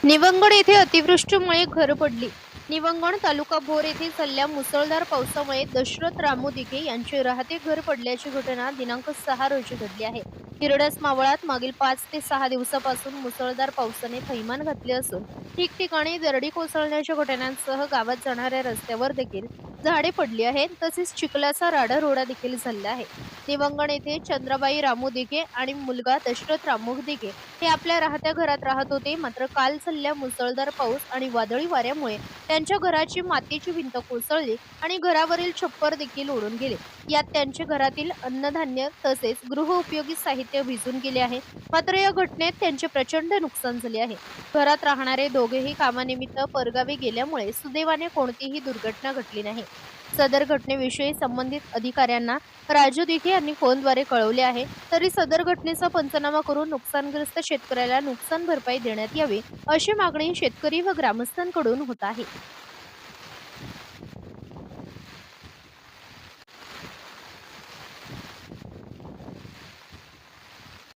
निवंगण येथे अतिवृष्टीमुळे घर पडली. निवंगण तालुका भोर येथे झालेल्या मुसळधार पावसामुळे दशरथ रामू दिघे यांचे राहते घर पडल्याची घटना दिनांक 6 रोजी घडली आहे. हिरडस मावळात मागील 5 ते 6 दिवसापासून मुसळधार पावसाने थैमान घातले असून ठिकठिकाणी दरडी कोसळण्याच्या घटनांसह गावात जाणाऱ्या रस्त्यावर देखील झाडे पडली आहेत. तसेच चिखलाचा राडारोडा देखील झाला आहे. निवंगण येथे चंद्राबाई रामू दिघे आणि मुलगा दशरथ रामू दिघे हे आपल्या राहत्या घरात राहत होते. मात्र काल झालेल्या मुसळधार पाऊस आणि वादळी वाऱ्यामुळे त्यांच्या घराची मातीची भिंत कोसळली आणि घरावरील छप्पर देखील उडून गेले. यात त्यांच्या घरातील अन्नधान्य तसेच गृहउपयोगी साहित्य भिजून गेले आहे. मात्र या घटनेत त्यांचे प्रचंड नुकसान झाले आहे. घरात राहणारे दोघेही कामानिमित्त परगावी गेल्यामुळे सुदैवाने कोणतीही दुर्घटना घडली नाही. सदर घटनेविषयी संबंधित अधिकाऱ्यांना राजू दिघे यांनी फोनद्वारे कळवले आहे. तरी सदर घटनेचा पंचनामा करून नुकसानग्रस्त शेतकऱ्याला नुकसान भरपाई देण्यात यावी, अशी मागणी शेतकरी व ग्रामस्थांकडून होत आहे.